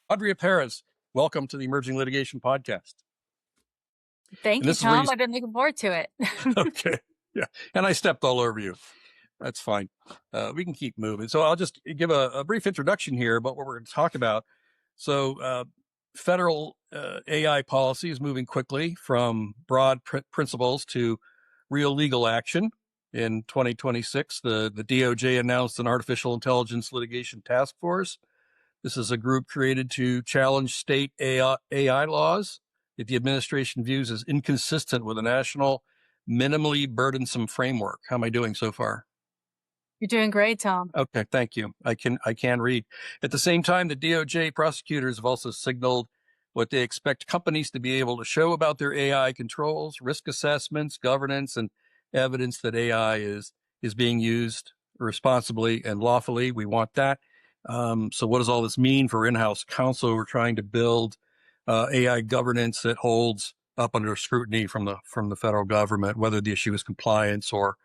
Adria Perez, welcome to the Emerging Litigation Podcast. Thank you, Tom. I've been looking forward to it. Okay. Yeah. And I stepped all over you. That's fine. We can keep moving. So I'll just give a brief introduction here about what we're going to talk about. So federal AI policy is moving quickly from broad principles to real legal action. In 2026, the DOJ announced an Artificial Intelligence Litigation Task Force. This is a group created to challenge state AI laws that the administration views as inconsistent with a national, minimally burdensome framework. How am I doing so far? You're doing great, Tom. Okay, thank you. I can read. At the same time, the DOJ prosecutors have also signaled what they expect companies to be able to show about their AI controls, risk assessments, governance, and evidence that AI is being used responsibly and lawfully. We want that. So what does all this mean for in-house counsel? We're trying to build AI governance that holds up under scrutiny from the federal government, whether the issue is compliance or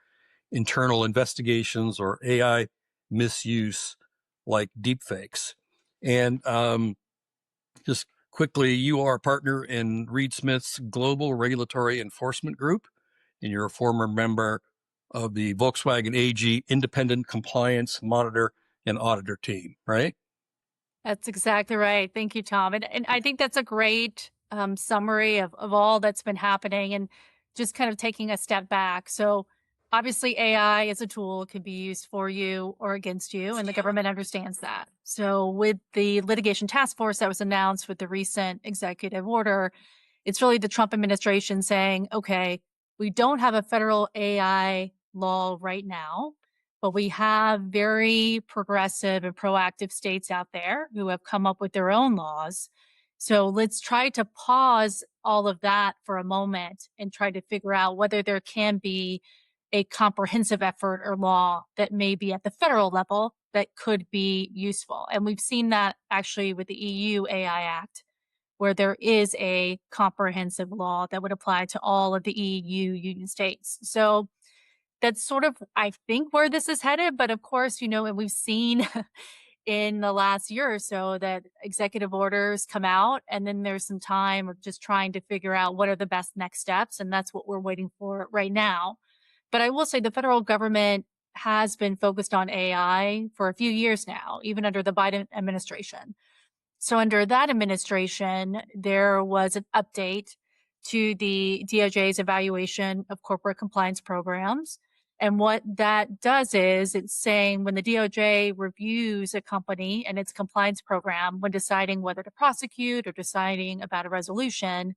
internal investigations or AI misuse like deepfakes. And just quickly, you are a partner in Reed Smith's Global Regulatory Enforcement Group, and you're a former member of the Volkswagen AG Independent Compliance Monitor and Auditor team, right? That's exactly right. Thank you, Tom. And I think that's a great summary of all that's been happening and just kind of taking a step back. So obviously AI as a tool can be used for you or against you, and the government understands that. So with the litigation task force that was announced with the recent executive order, it's really the Trump administration saying, okay, we don't have a federal AI law right now, but we have very progressive and proactive states out there who have come up with their own laws. So let's try to pause all of that for a moment and try to figure out whether there can be a comprehensive effort or law that may be at the federal level that could be useful. And we've seen that actually with the EU AI Act, where there is a comprehensive law that would apply to all of the EU union states. So that's sort of, I think, where this is headed. But of course, and we've seen in the last year or so that executive orders come out, and then there's some time of just trying to figure out what are the best next steps. And that's what we're waiting for right now. But I will say the federal government has been focused on AI for a few years now, even under the Biden administration. So under that administration, there was an update to the DOJ's evaluation of corporate compliance programs. And what that does is it's saying when the DOJ reviews a company and its compliance program, when deciding whether to prosecute or deciding about a resolution,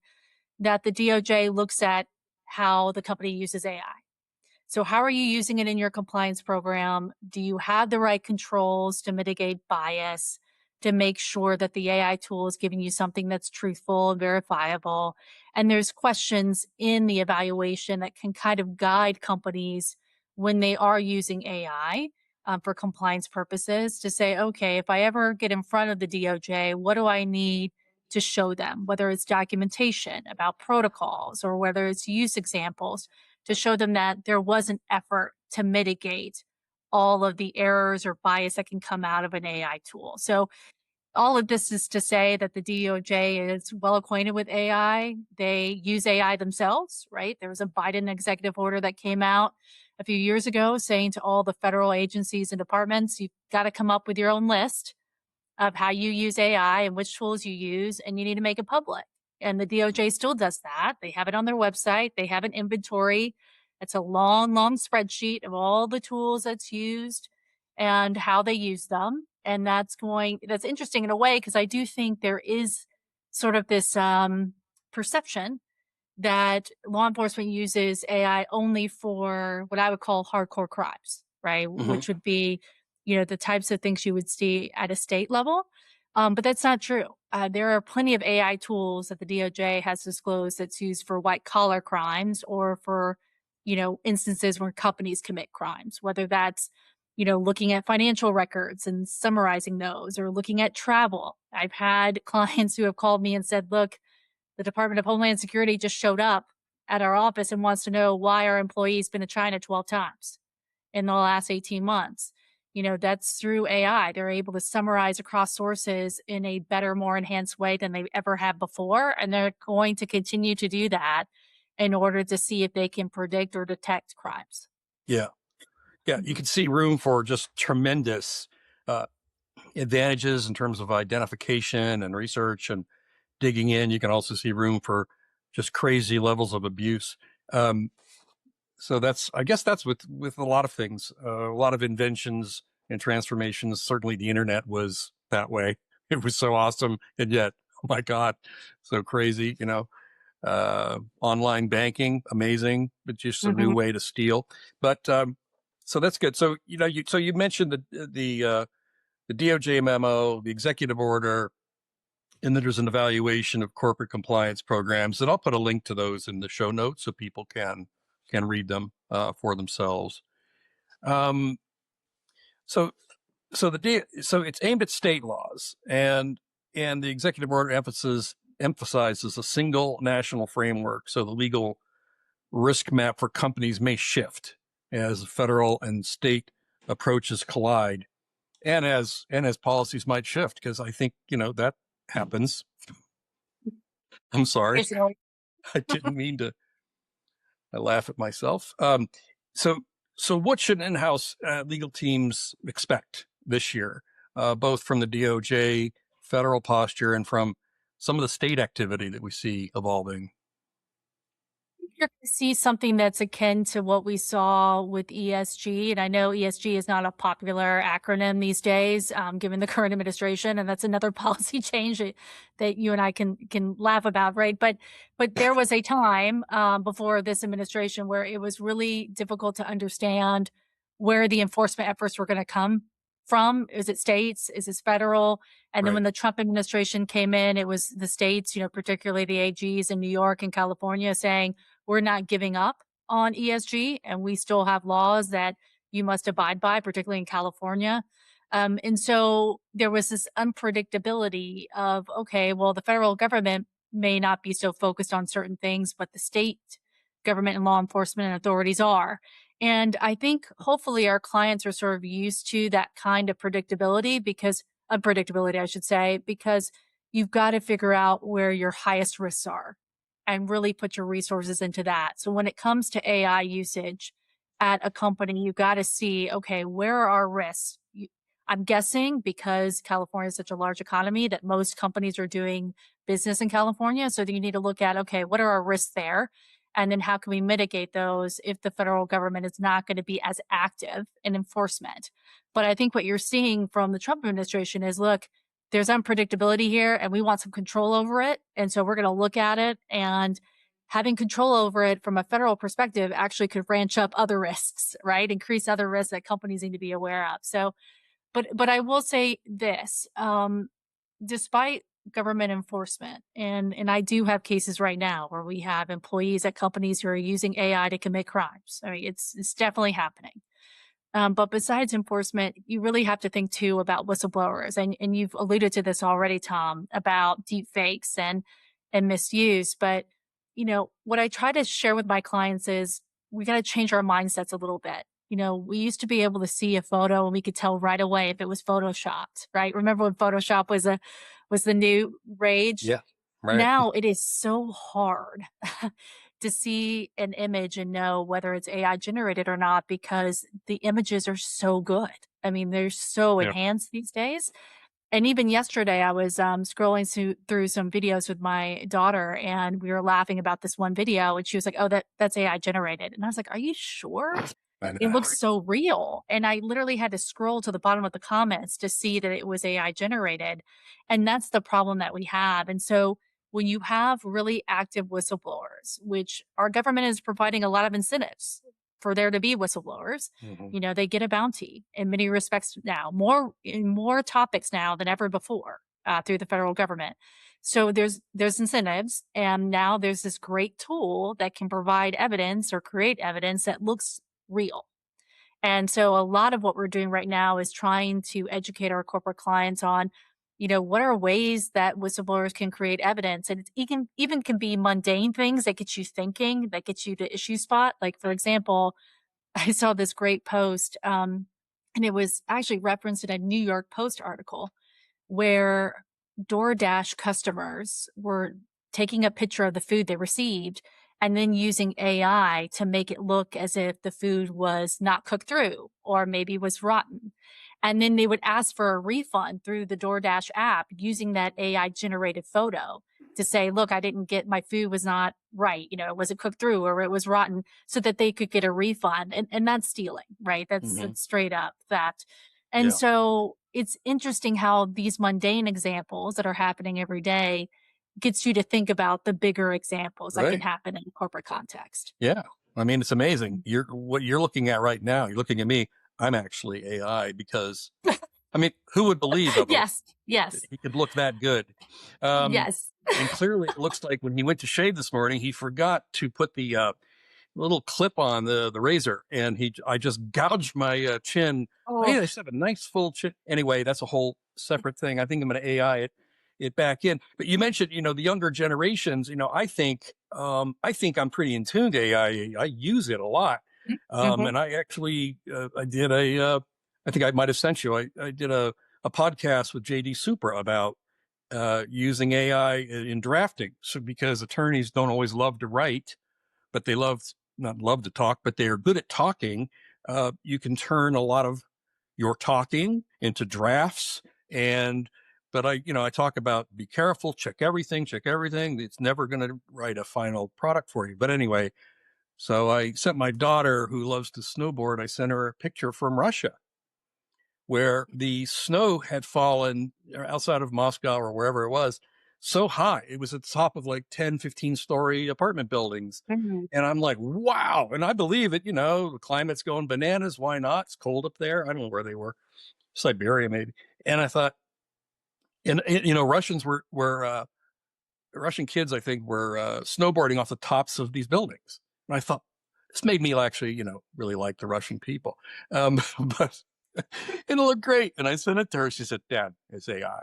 that the DOJ looks at how the company uses AI. So how are you using it in your compliance program? Do you have the right controls to mitigate bias, to make sure that the AI tool is giving you something that's truthful and verifiable? And there's questions in the evaluation that can kind of guide companies when they are using AI for compliance purposes to say, okay, if I ever get in front of the DOJ, what do I need to show them? Whether it's documentation about protocols or whether it's use examples, to show them that there was an effort to mitigate all of the errors or bias that can come out of an AI tool. So all of this is to say that the DOJ is well acquainted with AI. They use AI themselves, right? There was a Biden executive order that came out a few years ago saying to all the federal agencies and departments, you've got to come up with your own list of how you use AI and which tools you use, and you need to make it public. And the DOJ still does that. They have it on their website. They have an inventory. It's a long, long spreadsheet of all the tools that's used and how they use them. And that's interesting in a way, because I do think there is sort of this perception that law enforcement uses AI only for what I would call hardcore crimes, right? Mm-hmm. Which would be, the types of things you would see at a state level. But that's not true. There are plenty of AI tools that the DOJ has disclosed that's used for white collar crimes or for, instances where companies commit crimes, whether that's, looking at financial records and summarizing those, or looking at travel. I've had clients who have called me and said, look, the Department of Homeland Security just showed up at our office and wants to know why our employee's been to China 12 times in the last 18 months. that's through AI. They're able to summarize across sources in a better, more enhanced way than they ever have before. And they're going to continue to do that in order to see if they can predict or detect crimes. Yeah. Yeah. You Mhm. can see room for just tremendous uh, advantages in terms of identification and research and digging in. You can also see room for just crazy levels of abuse. Um, so I guess that's with a lot of things, a lot of inventions and transformations. Certainly the internet was that way. It was so awesome. And yet, oh my God, so crazy, online banking, amazing, but just a new Mhm. way to steal. But, so that's good. So, you mentioned the DOJ memo, the executive order, and then there's an evaluation of corporate compliance programs. And I'll put a link to those in the show notes so people can read them for themselves. Um, so so it's aimed at state laws, and the executive order emphasizes a single national framework. So the legal risk map for companies may shift as federal and state approaches collide, and as policies might shift, because I think that happens. I'm sorry, Occasionally. I didn't mean to. I laugh at myself. So so what should in-house legal teams expect this year, both from the DOJ federal posture and from some of the state activity that we see evolving? You're gonna see something that's akin to what we saw with ESG, and I know ESG is not a popular acronym these days, given the current administration, and that's another policy change that you and I can laugh about, right? But there was a time before this administration where it was really difficult to understand where the enforcement efforts were going to come from. Is it states? Is it federal? And then Right. when the Trump administration came in, it was the states, particularly the AGs in New York and California saying, we're not giving up on ESG, and we still have laws that you must abide by, particularly in California. And so there was this unpredictability of, okay, well, the federal government may not be so focused on certain things, but the state government and law enforcement and authorities are. And I think hopefully our clients are sort of used to that kind of predictability because unpredictability, I should say, because you've got to figure out where your highest risks are and really put your resources into that. So when it comes to AI usage at a company, you got to see, okay, where are our risks? I'm guessing because California is such a large economy that most companies are doing business in California. So you need to look at, okay, what are our risks there? And then how can we mitigate those if the federal government is not going to be as active in enforcement? But I think what you're seeing from the Trump administration is, look, there's unpredictability here and we want some control over it. And so we're going to look at it, and having control over it from a federal perspective actually could ranch up other risks, right? Increase other risks that companies need to be aware of. So, but I will say this, despite government enforcement, and I do have cases right now where we have employees at companies who are using AI to commit crimes. I mean, it's definitely happening. But besides enforcement, you really have to think too about whistleblowers, and you've alluded to this already, Tom, about deepfakes and misuse. But what I try to share with my clients is we got to change our mindsets a little bit. We used to be able to see a photo and we could tell right away if it was photoshopped, right? Remember when Photoshop was the new rage? Yeah. Right. Now it is so hard to see an image and know whether it's AI generated or not because the images are so good. I mean, they're so Yeah. enhanced these days. And even yesterday, I was scrolling through some videos with my daughter, and we were laughing about this one video, and she was like, "Oh, that's AI generated," and I was like, "Are you sure?" I It know. looks so real. And I literally had to scroll to the bottom of the comments to see that it was AI generated. And that's the problem that we have. And so when you have really active whistleblowers, which our government is providing a lot of incentives for there to be whistleblowers, Mhm. they get a bounty in many respects now, more in more topics now than ever before through the federal government. So there's incentives, and now there's this great tool that can provide evidence or create evidence that looks real. And so a lot of what we're doing right now is trying to educate our corporate clients on, what are ways that whistleblowers can create evidence. And it even can be mundane things that get you thinking, that get you to issue spot. Like, for example, I saw this great post. And it was actually referenced in a New York Post article where DoorDash customers were taking a picture of the food they received and then using AI to make it look as if the food was not cooked through or maybe was rotten. And then they would ask for a refund through the DoorDash app using that AI generated photo to say, look, I didn't get my food was not right. It wasn't cooked through or it was rotten so that they could get a refund. And that's stealing, right? Hmm. That's straight up theft. And Yeah. so it's interesting how these mundane examples that are happening every day gets you to think about the bigger examples that can Right. happen in a corporate context. Yeah. I mean, it's amazing. What you're looking at right now. You're looking at me. I'm actually AI because, I mean, who would believe of Yes, yes, he could look that good? Um, yes. and clearly, it looks like when he went to shave this morning, he forgot to put the little clip on the razor, and I just gouged my chin. Oh, I just have a nice full chin. Anyway, that's a whole separate thing. I think I'm going to AI it back in. But you mentioned, the younger generations. I think I'm pretty in tune to AI. I use it a lot, mhm, and I actually I did I think I might have sent you. I did a podcast with JD Supra about using AI in drafting. So because attorneys don't always love to write, but they not love to talk, but they are good at talking. You can turn a lot of your talking into drafts. But I talk about be careful, check everything. It's never going to write a final product for you. But anyway, so I sent my daughter who loves to snowboard. I sent her a picture from Russia where the snow had fallen outside of Moscow or wherever it was so high. It was at the top of like 10, 15-story apartment buildings. mhm, And I'm like, wow. And I believe it, the climate's going bananas. Why not? It's cold up there. I don't know where they were, Siberia maybe. And I thought, and Russian kids, I think, were snowboarding off the tops of these buildings. And I thought, this made me actually, really like the Russian people. But it'll look great. And I sent it to her. She said, Dad, it's AI.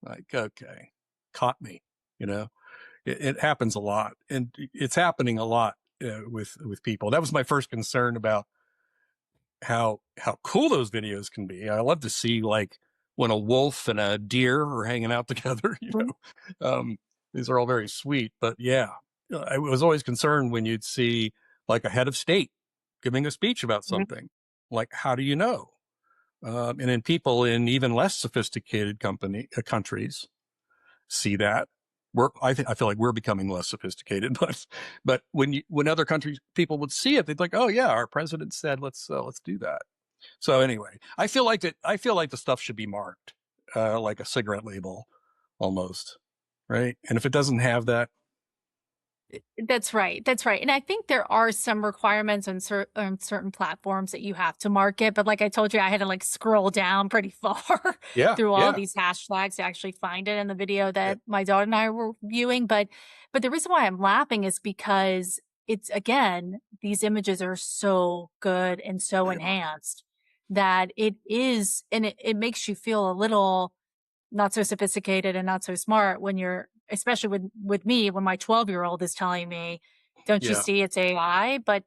Like, okay, caught me, you know, it happens a lot, and it's happening a lot with people. That was my first concern about how cool those videos can be. I love to see like when a wolf and a deer are hanging out together. mhm, These are all very sweet. But yeah, I was always concerned when you'd see like a head of state giving a speech about mhm. something. Like, how do you know? And then people in even less sophisticated countries see that. I feel like we're becoming less sophisticated, but when other countries people would see it, they'd like, oh yeah, our president said let's do that. So anyway, I feel like that. I feel like the stuff should be marked like a cigarette label, almost, right? And if it doesn't have that, That's right. That's right. And I think there are some requirements on certain platforms that you have to market. But like I told you, I had to like scroll down pretty far yeah, through all yeah, these hashtags to actually find it in the video yeah, that my daughter and I were viewing. But the reason why I'm laughing is because it's again, these images are so good and so they are. enhanced that it is, and it makes you feel a little not so sophisticated and not so smart when you're especially with me when my 12-year-old is telling me, "Don't you Yeah, see it's AI?" But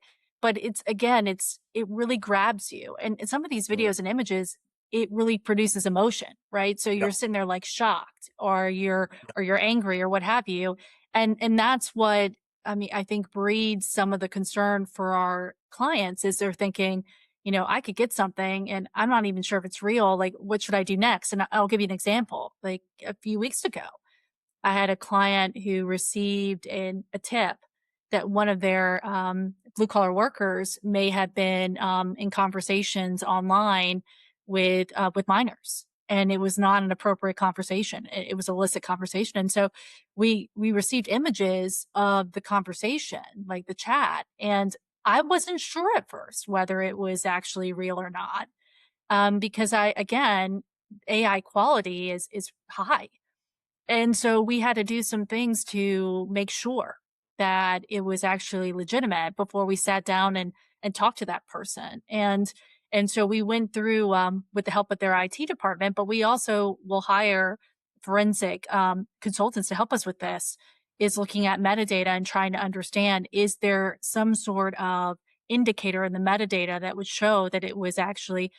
it's again, it really grabs you. And some of these mm, videos and images, it really produces emotion, right? So yeah, you're sitting there like shocked or yeah, you're angry or what have you. And that's what I mean, I think breeds some of the concern for our clients is they're thinking, I could get something and I'm not even sure if it's real. Like, what should I do next? And I'll give you an example. Like a few weeks ago, I had a client who received a tip that one of their blue collar workers may have been in conversations online with minors, and it was not an appropriate conversation. It was illicit conversation, and so we received images of the conversation, like the chat, and I wasn't sure at first whether it was actually real or not, because I again AI quality is high, and so we had to do some things to make sure that it was actually legitimate before we sat down and talked to that person. And so we went through with the help of their IT department, but we also will hire forensic consultants to help us with this. Is looking at metadata and trying to understand, is there some sort of indicator in the metadata that would show that it was actually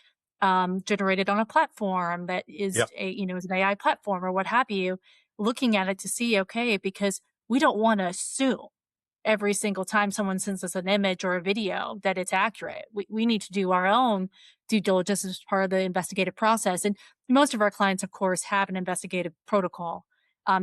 generated on a platform that is Yep. is an AI platform or what have you, looking at it to see, okay, because we don't want to assume every single time someone sends us an image or a video that it's accurate. We need to do our own due diligence as part of the investigative process. And most of our clients, of course, have an investigative protocol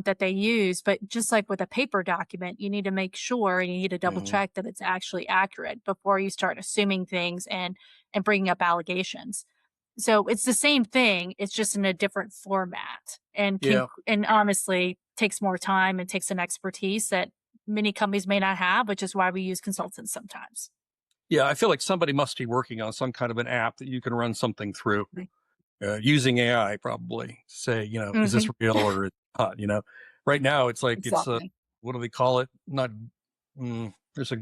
that they use. But just like with a paper document, you need to make sure and you need to double Mhm. check that it's actually accurate before you start assuming things and bringing up allegations. So it's the same thing. It's just in a different format Yeah. and honestly takes more time and takes an expertise that many companies may not have, which is why we use consultants sometimes. Yeah. I feel like somebody must be working on some kind of an app that you can run something through Right. using AI, probably to say, is this Mhm. real or it's not? Right now it's like Exactly. what do they call it? Not there's a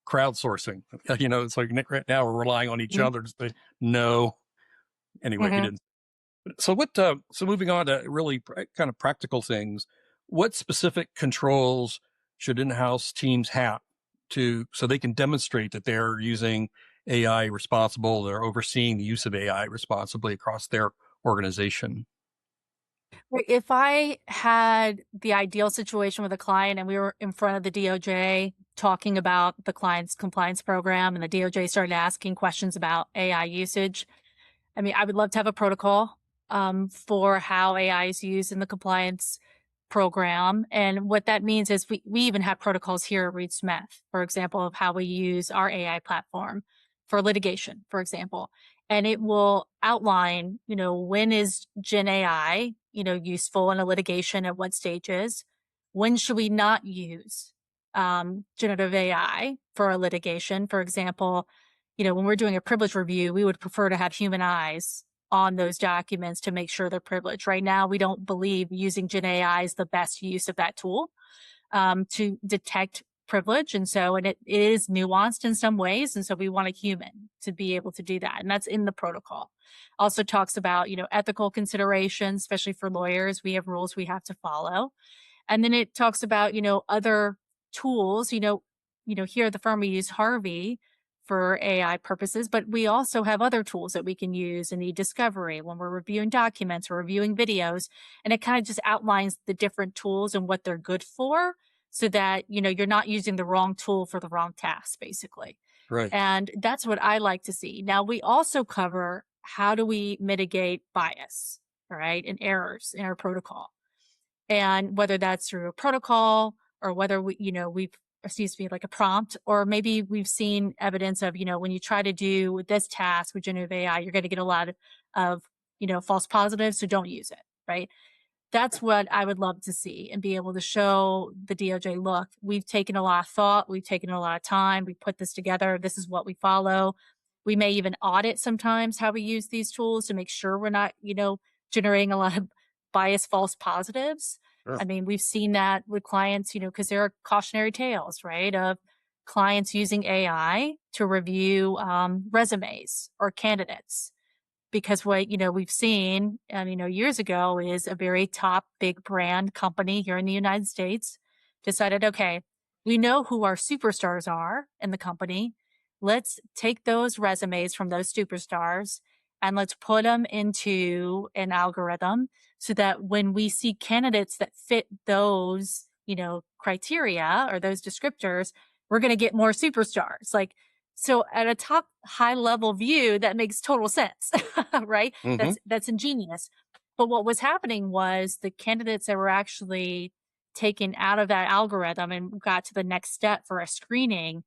crowdsourcing. It's like right now we're relying on each Mhm. other to say no. Anyway, he Mhm. didn't. So what? So moving on to really kind of practical things, what specific controls should in-house teams have so they can demonstrate that they're using AI responsible, they're overseeing the use of AI responsibly across their organization? Right, if I had the ideal situation with a client and we were in front of the DOJ talking about the client's compliance program and the DOJ started asking questions about AI usage, I mean, I would love to have a protocol for how AI is used in the compliance program. And what that means is we even have protocols here at Reed Smith, for example, of how we use our AI platform for litigation, for example. And it will outline, when is Gen AI, useful in a litigation at what stages? When should we not use generative AI for a litigation? For example, when we're doing a privilege review, we would prefer to have human eyes on those documents to make sure they're privileged. Right now, we don't believe using Gen AI is the best use of that tool to detect privilege. And it is nuanced in some ways. And so we want a human to be able to do that. And that's in the protocol. Also talks about, ethical considerations, especially for lawyers. We have rules we have to follow. And then it talks about, other tools, here at the firm we use Harvey for AI purposes, but we also have other tools that we can use in e-discovery when we're reviewing documents or reviewing videos. And it kind of just outlines the different tools and what they're good for so that, you're not using the wrong tool for the wrong task, basically. Right. And that's what I like to see. Now, we also cover how do we mitigate bias, all right, and errors in our protocol. And whether that's through a protocol or whether like a prompt, or maybe we've seen evidence of, when you try to do with this task with generative AI, you're going to get a lot of false positives. So don't use it. Right. That's what I would love to see and be able to show the DOJ, look, we've taken a lot of thought, we've taken a lot of time, we put this together, this is what we follow. We may even audit sometimes how we use these tools to make sure we're not, generating a lot of biased false positives. Sure. I mean, we've seen that with clients, because there are cautionary tales, right, of clients using AI to review resumes or candidates because what we've seen years ago is a very top big brand company here in the United States decided, okay, we know who our superstars are in the company. Let's take those resumes from those superstars and let's put them into an algorithm so that when we see candidates that fit those criteria or those descriptors, we're going to get more superstars. Like, so at a top high level view, that makes total sense, right? Hmm. That's ingenious. But what was happening was the candidates that were actually taken out of that algorithm and got to the next step for a screening,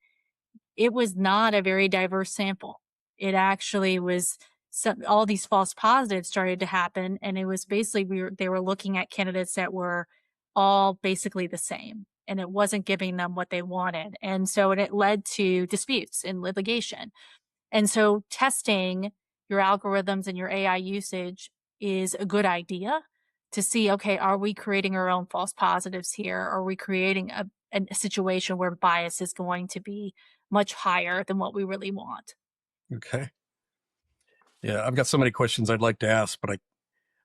it was not a very diverse sample. It actually was all these false positives started to happen. And it was basically, they were looking at candidates that were all basically the same and it wasn't giving them what they wanted. And so it led to disputes in litigation. And so testing your algorithms and your AI usage is a good idea to see, okay, are we creating our own false positives here? Are we creating a situation where bias is going to be much higher than what we really want? Okay. Yeah. I've got so many questions I'd like to ask, but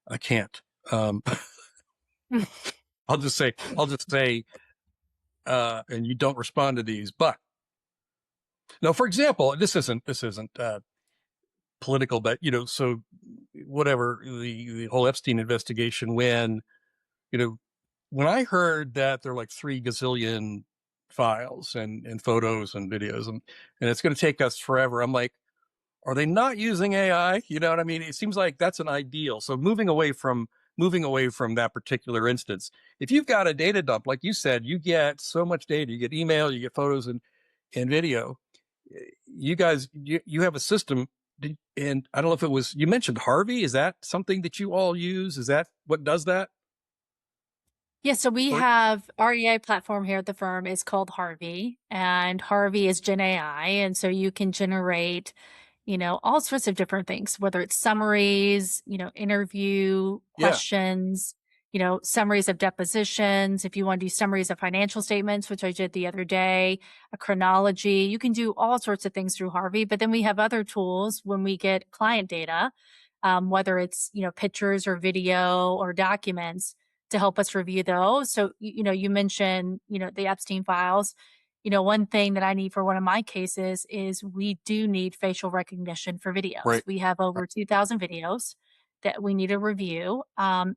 I can't. Um, I'll just say, and you don't respond to these, but no, for example, this isn't, political, but so whatever the whole Epstein investigation, when when I heard that there are like 3 gazillion files and photos and videos, and it's going to take us forever, I'm like, are they not using AI? You know what I mean? It seems like that's an ideal. So moving away from that particular instance, if you've got a data dump, like you said, you get so much data, you get email, you get photos and video. You guys, you have a system, and I don't know if it was, you mentioned Harvey. Is that something that you all use? Is that what does that? Yeah, so we Or, have our AI platform here at the firm is called Harvey, and Harvey is Gen AI. And so you can generate, all sorts of different things, whether it's summaries, interview yeah, questions, summaries of depositions. If you want to do summaries of financial statements, which I did the other day, a chronology, you can do all sorts of things through Harvey. But then we have other tools when we get client data, whether it's, pictures or video or documents to help us review those. So, you mentioned, the Epstein files. One thing that I need for one of my cases is we do need facial recognition for videos. right, We have over 2,000 videos that we need to review.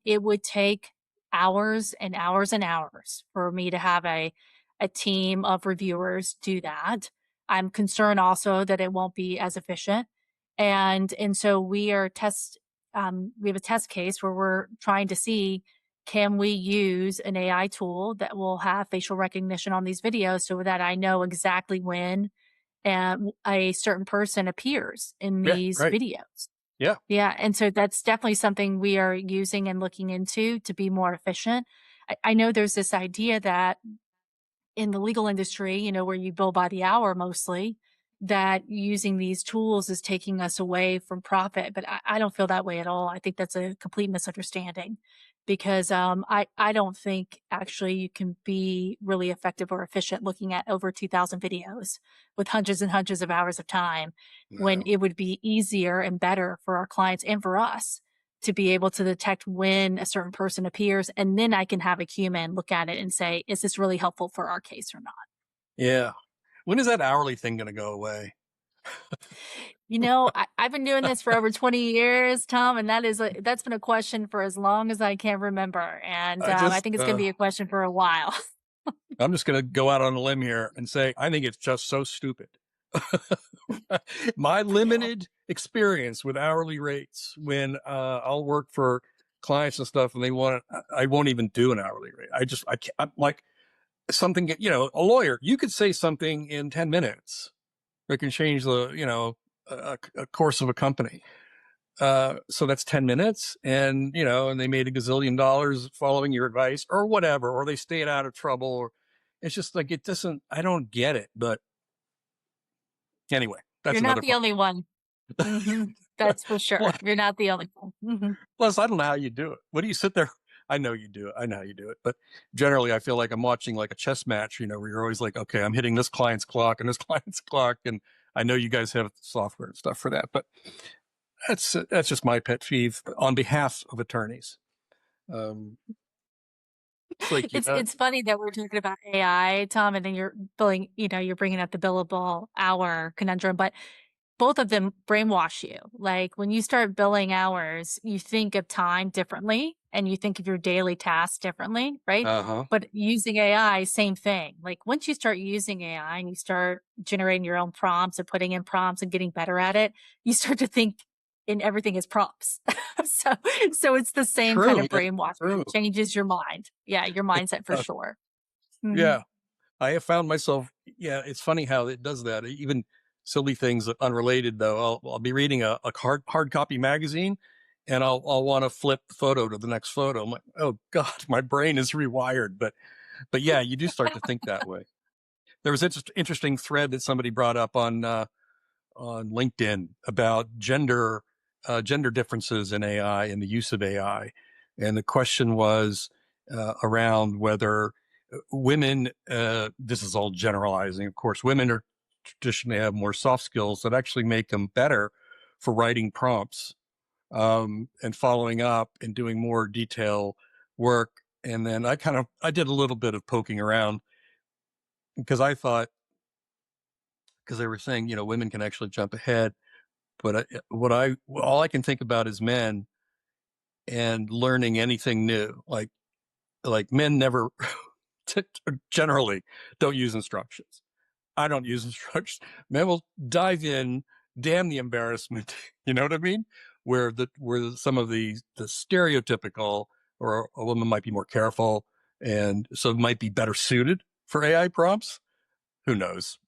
It would take hours and hours and hours for me to have a team of reviewers do that. I'm concerned also that it won't be as efficient. And so we have a test case where we're trying to see, can we use an AI tool that will have facial recognition on these videos so that I know exactly when a certain person appears in yeah, these right, videos? yeah, Yeah. And so that's definitely something we are using and looking into to be more efficient. I know there's this idea that in the legal industry, where you bill by the hour mostly, that using these tools is taking us away from profit. But I don't feel that way at all. I think that's a complete misunderstanding because I don't think actually you can be really effective or efficient looking at over 2,000 videos with hundreds and hundreds of hours of time when no, it would be easier and better for our clients and for us to be able to detect when a certain person appears. And then I can have a human look at it and say, is this really helpful for our case or not? yeah. When is that hourly thing going to go away? I've been doing this for over 20 years, Tom, and that's been a question for as long as I can remember. And I I just, think it's going to be a question for a while. I'm just going to go out on a limb here and say, I think it's just so stupid. My limited experience with hourly rates, when I'll work for clients and stuff, and I won't even do an hourly rate. I can't, I'm like something, a lawyer, you could say something in 10 minutes that can change a course of a company. So that's 10 minutes, and, and they made $1 gazillion following your advice or whatever, or they stayed out of trouble, or it's just like, I don't get it. But anyway, that's You're not another the part. only one. That's for sure. You're not the only one. Plus, I don't know how you do it. What do you sit there? I know you do it. I know how you do it. But generally, I feel like I'm watching like a chess match, where you're always like, okay, I'm hitting this client's clock and this client's clock. And I know you guys have software and stuff for that. But that's just my pet peeve on behalf of attorneys. Um, it's like, It's funny that we're talking about AI, Tom, and then you're bringing up the billable hour conundrum, but both of them brainwash you. Like when you start billing hours, you think of time differently and you think of your daily tasks differently, right? uh-huh. But using AI, same thing. Like once you start using AI and you start generating your own prompts and putting in prompts and getting better at it, you start to think in everything as prompts. so so it's the same kind True. of brainwash. True. It changes your mind. Yeah, your mindset for sure. Mhm. Yeah. I have found myself, yeah, it's funny how it does that. Even silly things that unrelated though. I'll be reading a hard copy magazine, and I'll want to flip the photo to the next photo. I'm like, oh God, my brain is rewired. But yeah, you do start to think that way. There was an interesting thread that somebody brought up on LinkedIn about gender differences in AI and the use of AI. And the question was around whether women, this is all generalizing, of course, women are traditionally have more soft skills that actually make them better for writing prompts, and following up and doing more detail work. And then I did a little bit of poking around because I thought, because they were saying, women can actually jump ahead But all I can think about is men and learning anything new. Like men never generally don't use instructions. I don't use instructions. Men will dive in, damn the embarrassment. You know what I mean? Where some of the stereotypical, or a woman might be more careful and so might be better suited for AI prompts. Who knows?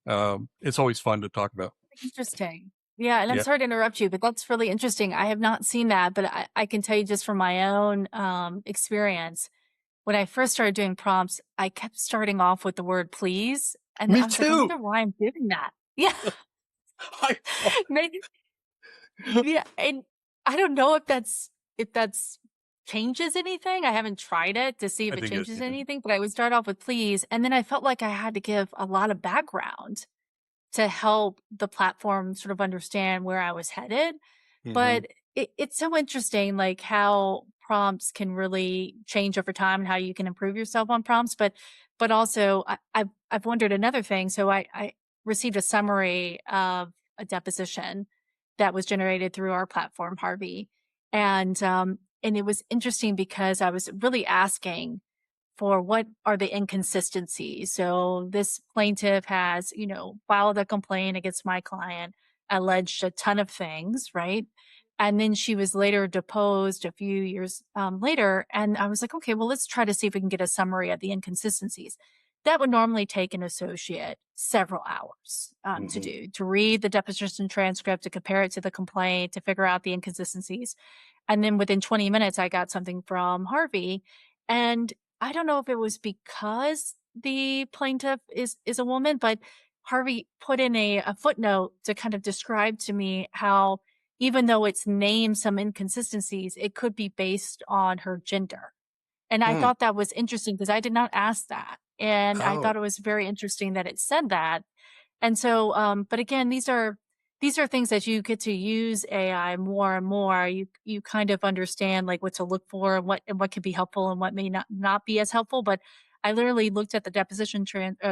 It's always fun to talk about. Interesting. Yeah, and I'm Yeah. sorry to interrupt you, but that's really interesting. I have not seen that, but I can tell you just from my own experience, when I first started doing prompts, I kept starting off with the word please. And Me I was like, I too. wonder why I'm doing that. Yeah. I, Maybe, yeah. And I don't know if that's changes anything. I haven't tried it to see if I it think it, changes anything, but I would start off with please. And then I felt like I had to give a lot of background to help the platform sort of understand where I was headed. Mhm. But it's so interesting, like how prompts can really change over time and how you can improve yourself on prompts. But also, I've wondered another thing. So I received a summary of a deposition that was generated through our platform, Harvey, and it was interesting because I was really asking for what are the inconsistencies. So this plaintiff has, filed a complaint against my client, alleged a ton of things, right? And then she was later deposed a few years later. And I was like, okay, well, let's try to see if we can get a summary of the inconsistencies. That would normally take an associate several hours to Mhm. do, to read the deposition transcript, to compare it to the complaint, to figure out the inconsistencies. And then within 20 minutes, I got something from Harvey. And I don't know if it was because the plaintiff is a woman, but Harvey put in a footnote to kind of describe to me how even though it's named some inconsistencies, it could be based on her gender. And I Hmm. thought that was interesting because I did not ask that. And I thought Oh, it was very interesting that it said that. And so, but again, these are things that you get to use AI more and more. You kind of understand like what to look for and what can be helpful and what may not be as helpful. But I literally looked at the deposition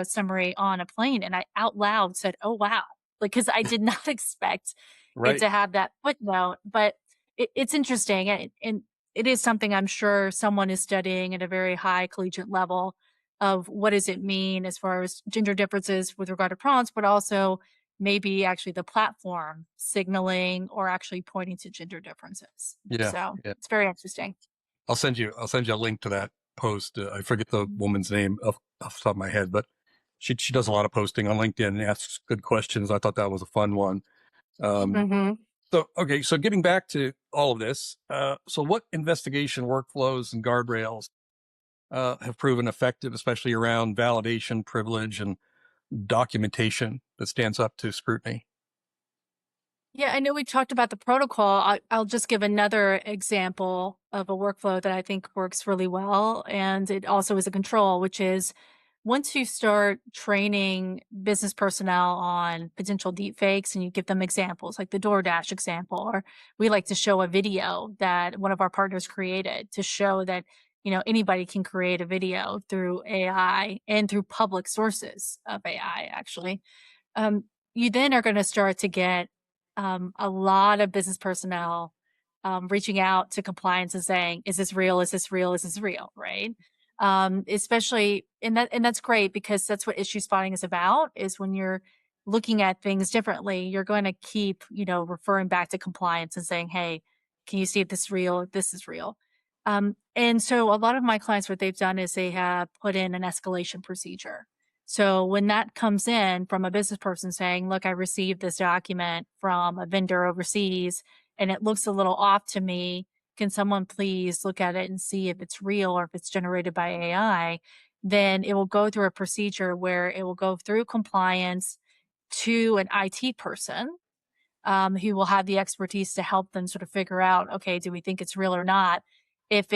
summary on a plane and I out loud said, "Oh wow!" Like because I did not expect it right. to have that footnote. But it's interesting and it is something I'm sure someone is studying at a very high collegiate level of what does it mean as far as gender differences with regard to prompts, but also maybe actually the platform signaling or actually pointing to gender differences. Yeah. So Yeah. it's very interesting. I'll send you a link to that post. I forget the woman's name off the top of my head, but she does a lot of posting on LinkedIn and asks good questions. I thought that was a fun one. Um, Hmm. so getting back to all of this, so what investigation workflows and guardrails have proven effective, especially around validation, privilege, and documentation that stands up to scrutiny? Yeah, I know we talked about the protocol. I'll just give another example of a workflow that I think works really well. And it also is a control, which is once you start training business personnel on potential deepfakes and you give them examples, like the DoorDash example, or we like to show a video that one of our partners created to show that, anybody can create a video through AI and through public sources of AI, actually. um, you then are going to start to get a lot of business personnel reaching out to compliance and saying, "Is this real? Is this real? Is this real?" Right? Especially, and that's great because that's what issue spotting is about. Is when you're looking at things differently, you're going to keep, referring back to compliance and saying, "Hey, can you see if this is real? If this is real?" And so, a lot of my clients, what they've done is they have put in an escalation procedure. So when that comes in from a business person saying, "Look, I received this document from a vendor overseas and it looks a little off to me. Can someone please look at it and see if it's real or if it's generated by AI?" Then it will go through a procedure where it will go through compliance to an IT person who will have the expertise to help them sort of figure out, okay, do we think it's real or not? If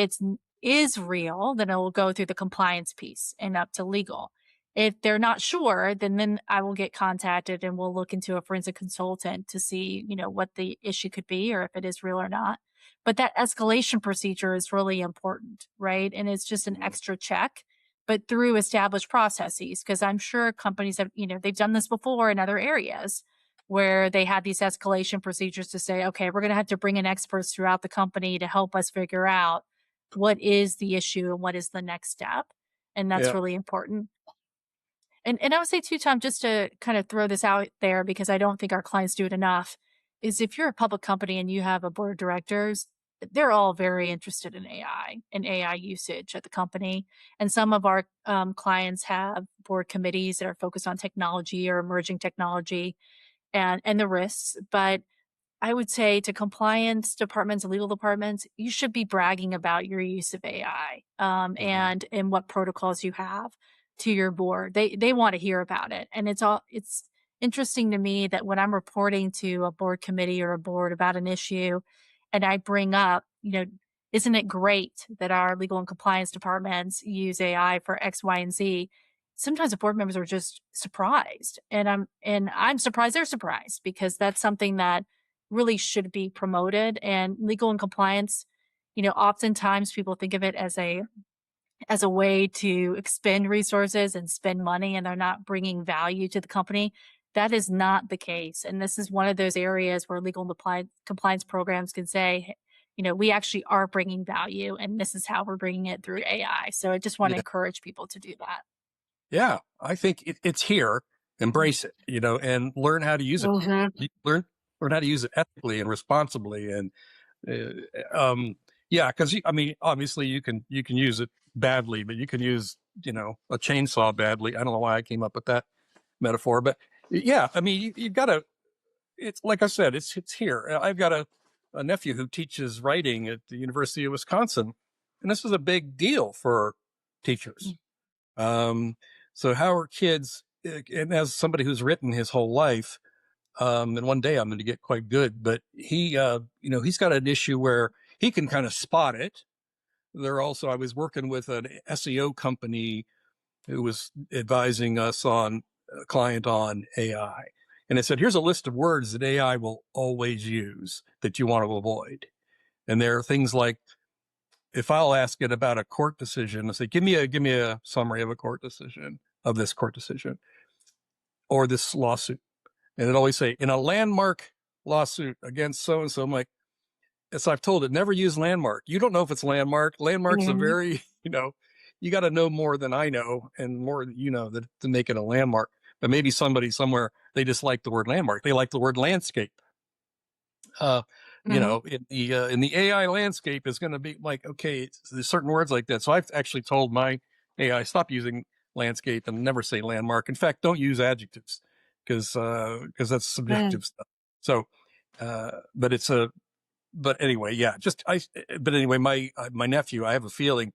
is real, then it will go through the compliance piece and up to legal. If they're not sure, then I will get contacted and we'll look into a forensic consultant to see, what the issue could be or if it is real or not. But that escalation procedure is really important, right? And it's just an Mhm. extra check, but through established processes, because I'm sure companies have, they've done this before in other areas where they had these escalation procedures to say, okay, we're going to have to bring in experts throughout the company to help us figure out what is the issue and what is the next step. And that's Yeah. really important. And I would say too, Tom, just to kind of throw this out there because I don't think our clients do it enough, is if you're a public company and you have a board of directors, they're all very interested in AI and AI usage at the company. And some of our clients have board committees that are focused on technology or emerging technology and the risks. But I would say to compliance departments, legal departments, you should be bragging about your use of AI and what protocols you have to your board. They want to hear about it, and it's interesting to me that when I'm reporting to a board committee or a board about an issue, and I bring up, isn't it great that our legal and compliance departments use AI for X, Y, and Z? Sometimes the board members are just surprised, and I'm surprised they're surprised because that's something that really should be promoted. And legal and compliance, oftentimes people think of it as a way to expend resources and spend money, and they're not bringing value to the company. That is not the case. And this is one of those areas where legal and compliance programs can say, we actually are bringing value, and this is how we're bringing it through AI. So I just want to Yeah. encourage people to do that. Yeah. I think it's here. Embrace it, and learn how to use it. Learn how to use it ethically and responsibly. And because obviously you can use it badly, but you can use a chainsaw badly. I don't know why I came up with that metaphor, but yeah, you've got to. It's like I said, it's here. I've got a nephew who teaches writing at the University of Wisconsin, and this is a big deal for teachers. So how are kids? And as somebody who's written his whole life, and one day I'm going to get quite good, but he's got an issue where he can kind of spot it. I was working with an SEO company who was advising us on a client on AI. And it said, here's a list of words that AI will always use that you want to avoid. And there are things like, if I'll ask it about a court decision, I say, give me a summary of this court decision or this lawsuit. And it always say, in a landmark lawsuit against so-and-so, I'm like, as I've told it, never use landmark. You don't know if it's landmark. Landmark's a very, you got to know more than I know and more, that to make it a landmark. But maybe somebody somewhere, they just like the word landmark. They like the word landscape. In the AI landscape is going to be like, okay, there's certain words like that. So I've actually told my AI, stop using landscape and never say landmark. In fact, don't use adjectives because that's subjective stuff. So, but anyway, yeah, my nephew, I have a feeling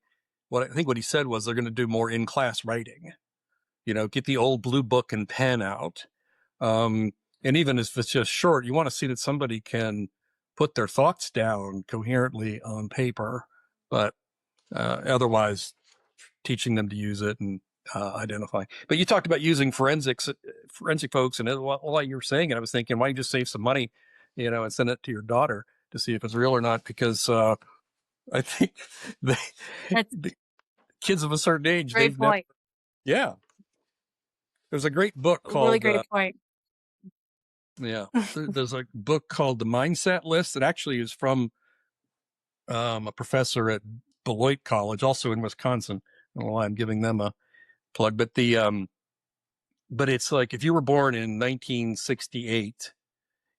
what he said was they're going to do more in-class writing, get the old blue book and pen out. And even if it's just short, you want to see that somebody can put their thoughts down coherently on paper, but otherwise teaching them to use it and identify. But you talked about using forensic folks, and while you were saying it, I was thinking, why don't you just save some money, and send it to your daughter to see if it's real or not? Because I think the kids of a certain age, Great point. Yeah. There's a great book called Really great point. Yeah, there's a book called The Mindset List that actually is from a professor at Beloit College, also in Wisconsin. I don't know why I'm giving them a plug, but but it's like if you were born in 1968,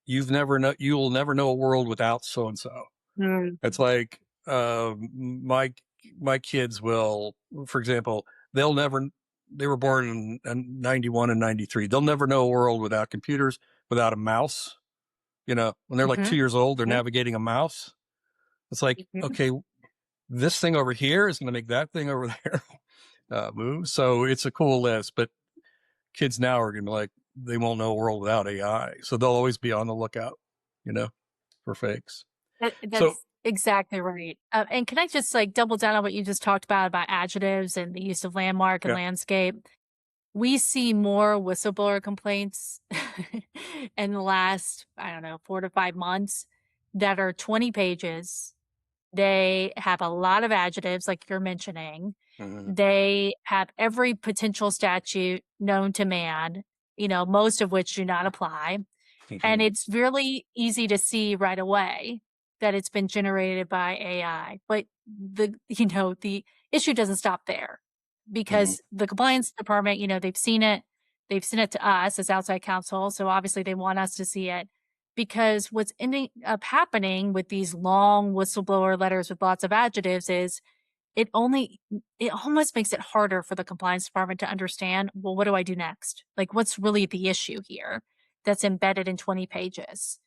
you will never know a world without so and so. It's like my kids will, for example, they were born in 91 and 93. They'll never know a world without computers, without a mouse. When they're like 2 years old, they're navigating a mouse. It's like, okay, this thing over here is going to make that thing over there move. So it's a cool list, but kids now are going to be like, they won't know a world without AI. So they'll always be on the lookout, for fakes. That's exactly right. And can I just double down on what you just talked about adjectives and the use of landmark and landscape? We see more whistleblower complaints in the last, 4 to 5 months that are 20 pages. They have a lot of adjectives, like you're mentioning. They have every potential statute known to man, most of which do not apply. And Mhm. it's really easy to see right away that it's been generated by AI. But the issue doesn't stop there Mhm. because the compliance department, they've seen it to us as outside counsel. So obviously they want us to see it because what's ending up happening with these long whistleblower letters with lots of adjectives is it only it almost makes it harder for the compliance department to understand, well, what do I do next? Like, what's really the issue here that's embedded in 20 pages?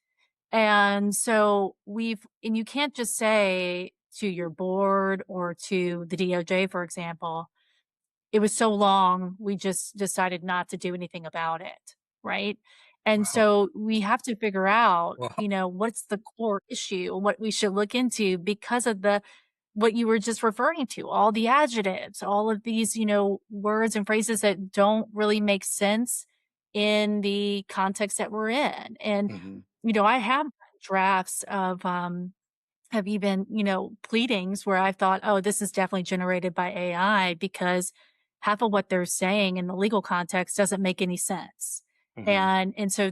And so and you can't just say to your board or to the DOJ, for example, it was so long, we just decided not to do anything about it, right? And Wow. so we have to figure out, Wow. what's the core issue, what we should look into because of what you were just referring to, all the adjectives, all of these, words and phrases that don't really make sense in the context that we're in. And, Mhm. I have drafts of even, pleadings where I thought, oh, this is definitely generated by AI because half of what they're saying in the legal context doesn't make any sense. Mhm. And so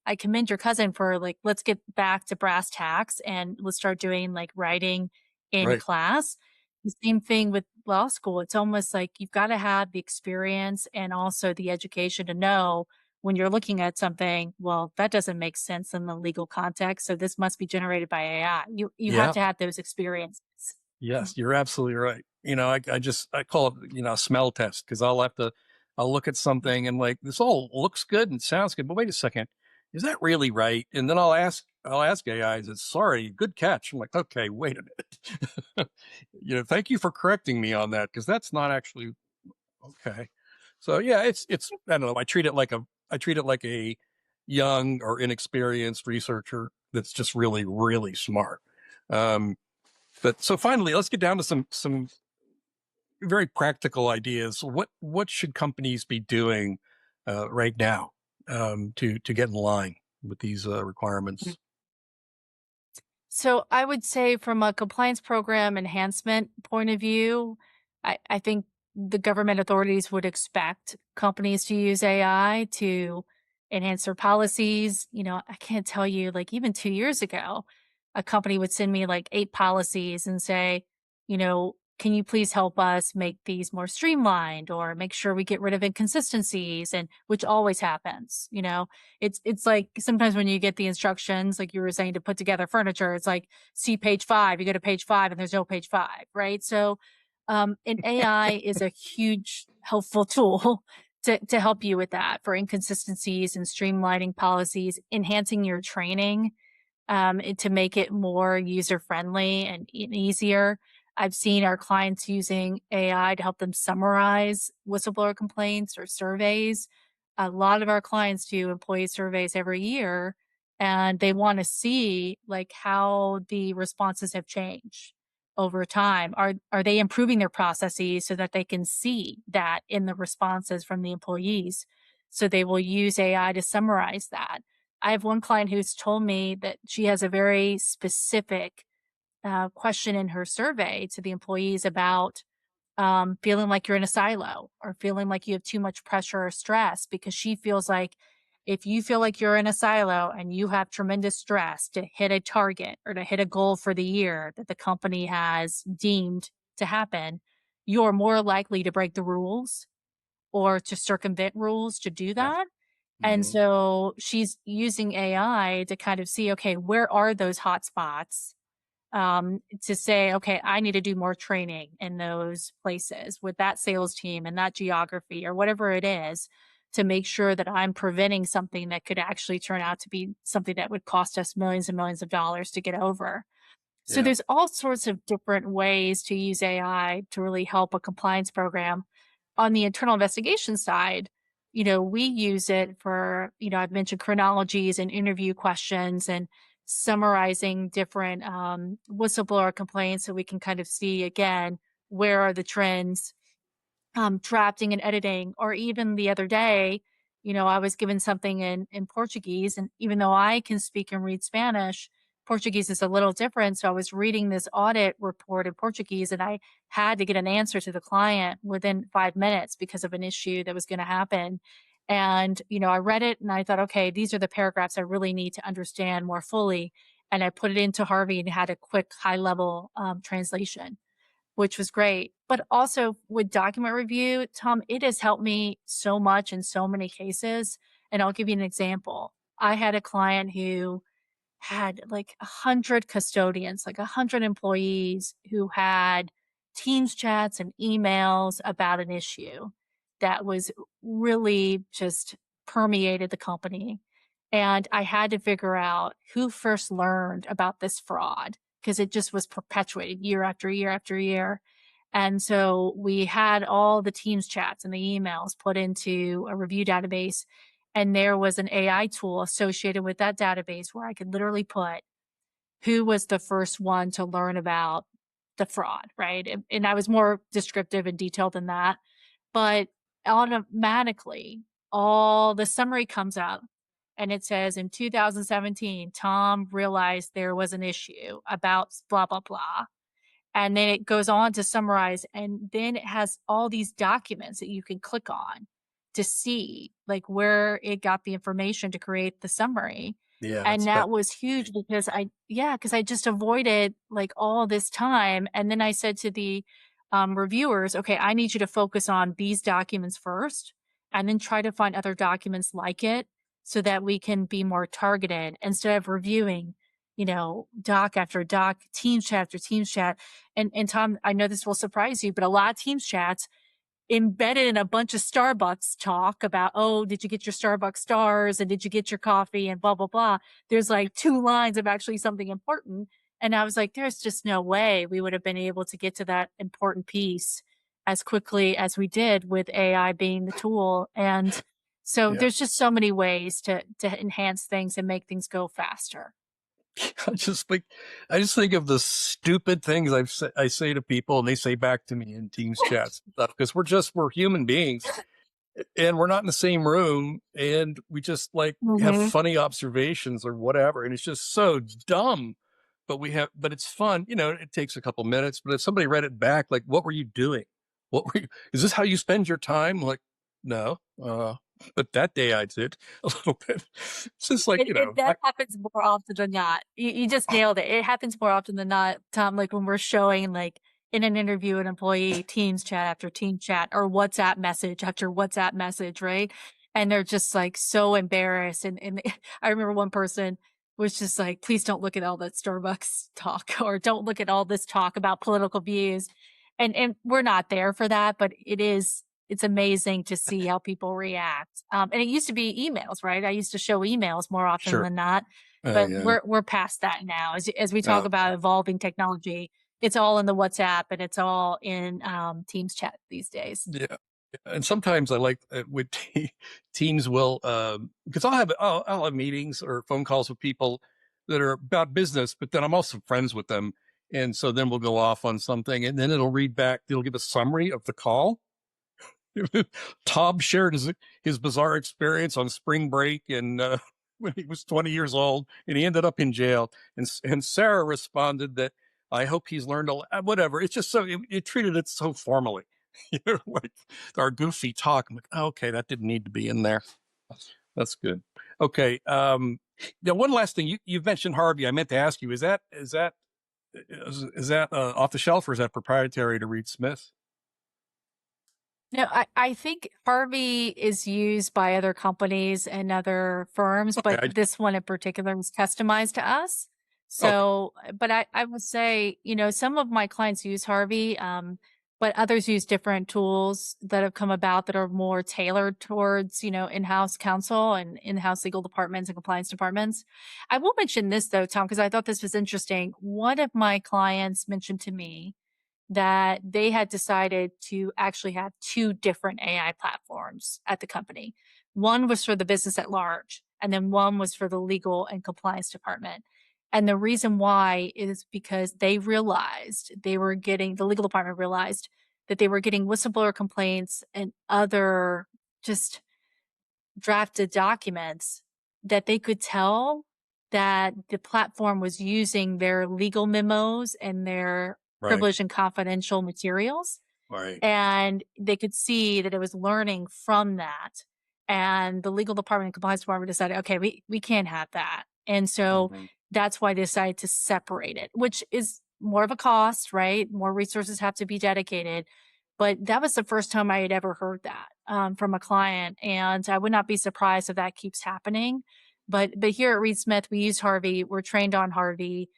I commend your cousin for like, let's get back to brass tacks and let's start doing like writing in Right. class. The same thing with law school. It's almost like you've got to have the experience and also the education to know when you're looking at something, well, that doesn't make sense in the legal context, so this must be generated by AI. You have Yeah. to have those experiences. Yes, you're absolutely right. I call it, a smell test because I'll look at something and like this all looks good and sounds good, but wait a second, is that really right? And then I'll ask AI, is it sorry, good catch? I'm like, okay, wait a minute. Thank you for correcting me on that because that's not actually okay. So yeah, it's I don't know. I treat it like a young or inexperienced researcher that's just really, really smart. Um, but so finally, let's get down to some very practical ideas. What should companies be doing right now to get in line with these requirements? So I would say from a compliance program enhancement point of view, I think the government authorities would expect companies to use AI to enhance their policies. I can't tell you, like even 2 years ago, a company would send me like 8 policies and say, can you please help us make these more streamlined or make sure we get rid of inconsistencies and which always happens. It's like sometimes when you get the instructions, like you were saying, to put together furniture, it's like, see page 5, you go to page 5 and there's no page 5, right? So, and AI is a huge helpful tool to help you with that for inconsistencies and streamlining policies, enhancing your training to make it more user friendly and easier. I've seen our clients using AI to help them summarize whistleblower complaints or surveys. A lot of our clients do employee surveys every year, and they want to see like how the responses have changed over time. Are they improving their processes so that they can see that in the responses from the employees? So they will use AI to summarize that. I have one client who's told me that she has a very specific question in her survey to the employees about feeling like you're in a silo or feeling like you have too much pressure or stress because she feels like if you feel like you're in a silo and you have tremendous stress to hit a target or to hit a goal for the year that the company has deemed to happen, you're more likely to break the rules or to circumvent rules to do Yeah. that. And Hmm. so she's using AI to kind of see, okay, where are those hot spots? To say, okay, I need to do more training in those places with that sales team and that geography or whatever it is to make sure that I'm preventing something that could actually turn out to be something that would cost us millions and millions of dollars to get over. So Yeah. there's all sorts of different ways to use AI to really help a compliance program. On the internal investigation side, we use it for, I've mentioned chronologies and interview questions and summarizing different whistleblower complaints so we can kind of see again where are the trends, drafting and editing. Or even the other day, I was given something in Portuguese, and even though I can speak and read Spanish, Portuguese is a little different. So I was reading this audit report in Portuguese, and I had to get an answer to the client within 5 minutes because of an issue that was going to happen. And, I read it and I thought, okay, these are the paragraphs I really need to understand more fully. And I put it into Harvey and had a quick high level translation, which was great. But also with document review, Tom, it has helped me so much in so many cases. And I'll give you an example. I had a client who had like 100 custodians, like 100 employees who had Teams chats and emails about an issue that was really just permeated the company. And I had to figure out who first learned about this fraud because it just was perpetuated year after year after year. And so we had all the Teams chats and the emails put into a review database. And there was an AI tool associated with that database where I could literally put who was the first one to learn about the fraud, right? And I was more descriptive and detailed than that. But automatically, all the summary comes up and it says in 2017, Tom realized there was an issue about blah, blah, blah. And then it goes on to summarize, and then it has all these documents that you can click on to see like where it got the information to create the summary. Yeah, And that's that. that was huge because because I just avoided like all this time. And then I said to the reviewers, okay, I need you to focus on these documents first and then try to find other documents like it so that we can be more targeted instead of reviewing, doc after doc, Teams chat after Teams chat. And Tom, I know this will surprise you, but a lot of Teams chats embedded in a bunch of Starbucks talk about, oh, did you get your Starbucks stars and did you get your coffee and blah, blah, blah. There's like 2 lines of actually something important. And I was like, there's just no way we would have been able to get to that important piece as quickly as we did with AI being the tool. And so Yeah. there's just so many ways to enhance things and make things go faster. I just think of the stupid things I say to people and they say back to me in Teams chats and stuff because we're human beings and we're not in the same room and we just like have Mm-hmm. funny observations or whatever. And it's just so dumb, but it's fun. It takes a couple minutes, but if somebody read it back, like, what were you doing? Is this how you spend your time? Like, no, but that day I did a little bit. It's just like, That happens more often than not. You just nailed it. It happens more often than not, Tom, like when we're showing like in an interview an employee Teams chat after team chat or WhatsApp message after WhatsApp message, right? And they're just like so embarrassed. And I remember one person was just like, please don't look at all that Starbucks talk or don't look at all this talk about political views. And we're not there for that, but it's amazing to see how people react. And it used to be emails, right? I used to show emails more often sure. than not, Oh but yeah. we're past that now. As we talk Oh, about evolving technology, it's all in the WhatsApp and it's all in Teams chat these days. yeah. And sometimes I like with teams will because I'll have meetings or phone calls with people that are about business, but then I'm also friends with them, and so then we'll go off on something, and then it'll give a summary of the call. Tom shared his bizarre experience on spring break and when he was 20 years old, and he ended up in jail. And Sarah responded that I hope he's learned whatever. It's just so it treated it so formally, like our goofy talk. I'm like, oh, okay, that didn't need to be in there. That's good. Okay. Now, one last thing you've mentioned Harvey. I meant to ask you: is that off the shelf or is that proprietary to Reed Smith? No, I think Harvey is used by other companies and other firms, Okay. but this one in particular was customized to us. Okay. So, but I would say, some of my clients use Harvey, but others use different tools that have come about that are more tailored towards, in-house counsel and in-house legal departments and compliance departments. I will mention this though, Tom, because I thought this was interesting. One of my clients mentioned to me that they had decided to actually have 2 different AI platforms at the company. One was for the business at large, and then one was for the legal and compliance department. And the reason why is because the legal department realized that they were getting whistleblower complaints and other just drafted documents that they could tell that the platform was using their legal memos and their Right. privileged and confidential materials. Right. And they could see that it was learning from that. And the legal department and compliance department decided, okay, we can't have that. And so that's why they decided to separate it, which is more of a cost, right? More resources have to be dedicated. But that was the first time I had ever heard that from a client. And I would not be surprised if that keeps happening. But here at Reed Smith, we use Harvey. We're trained on Harvey.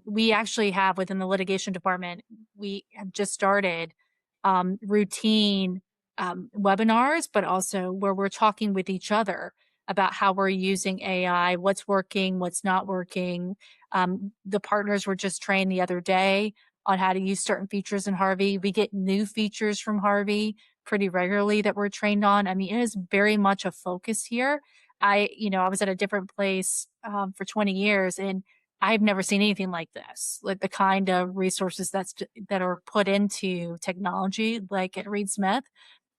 We actually have within the litigation department, we have just started routine webinars, but also where we're talking with each other about how we're using AI, what's working, what's not working. The partners were just trained the other day on how to use certain features in Harvey. We get new features from Harvey pretty regularly that we're trained on. I mean, it is very much a focus here. I was at a different place for 20 years, and I've never seen anything like this, like the kind of resources that are put into technology, like at Reed Smith.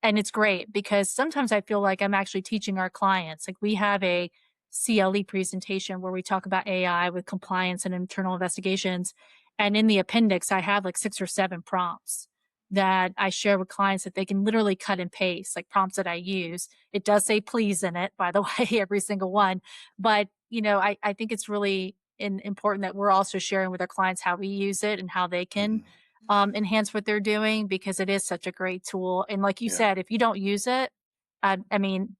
And it's great because sometimes I feel like I'm actually teaching our clients. Like we have a CLE presentation where we talk about AI with compliance and internal investigations. And in the appendix, I have like 6 or 7 prompts that I share with clients that they can literally cut and paste, like prompts that I use. It does say please in it, by the way, every single one. But, I think it's really important that we're also sharing with our clients how we use it and how they can enhance what they're doing, because it is such a great tool. And like you said, if you don't use it, I mean,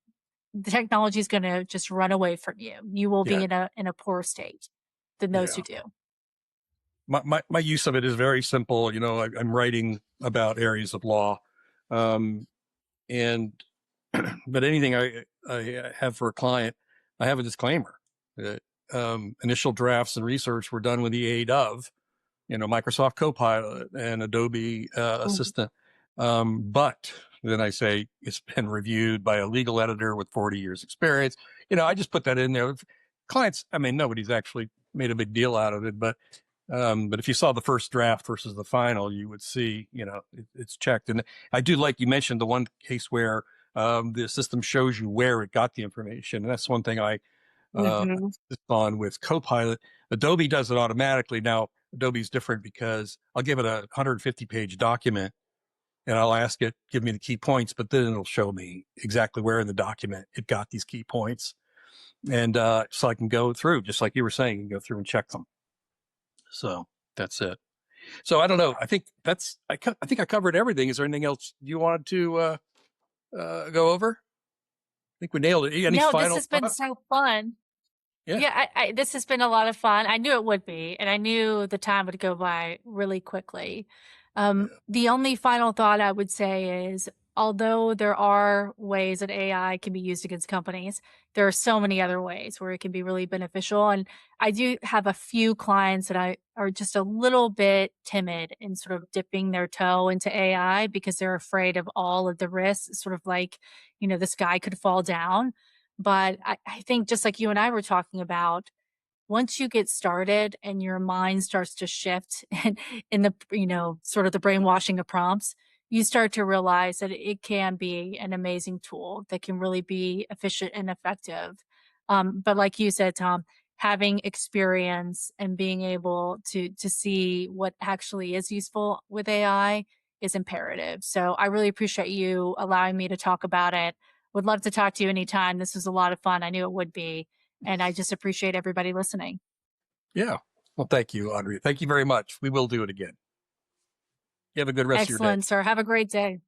the technology is going to just run away from you. You will be in a poor state than those who do. My use of it is very simple. I'm writing about areas of law, and but anything I have for a client, I have a disclaimer that initial drafts and research were done with the aid of Microsoft Copilot and Adobe Assistant. But then I say it's been reviewed by a legal editor with 40 years experience. I just put that in there. Clients, I mean, nobody's actually made a big deal out of it, but if you saw the first draft versus the final, you would see, it's checked. And I do, like you mentioned, the one case where the system shows you where it got the information. And that's one thing I on with Copilot. Adobe does it automatically. Now, Adobe's different because I'll give it a 150-page document and I'll ask it, give me the key points, but then it'll show me exactly where in the document it got these key points. And so I can go through, just like you were saying, and go through and check them. So that's it. So I don't know. I think I think I covered everything. Is there anything else you wanted to go over? I think we nailed it. Any No, final this has been so fun. Yeah, this has been a lot of fun. I knew it would be, and I knew the time would go by really quickly. The only final thought I would say is, although there are ways that AI can be used against companies, there are so many other ways where it can be really beneficial. And I do have a few clients that are just a little bit timid in sort of dipping their toe into AI because they're afraid of all of the risks, sort of like, the sky could fall down. But I think just like you and I were talking about, once you get started and your mind starts to shift and in the, sort of the brainwashing of prompts, you start to realize that it can be an amazing tool that can really be efficient and effective. But like you said, Tom, having experience and being able to see what actually is useful with AI is imperative. So I really appreciate you allowing me to talk about it. Would love to talk to you anytime. This was a lot of fun. I knew it would be. And I just appreciate everybody listening. Yeah. Well, thank you, Adria. Thank you very much. We will do it again. You have a good rest of your day. Excellent, sir. Have a great day.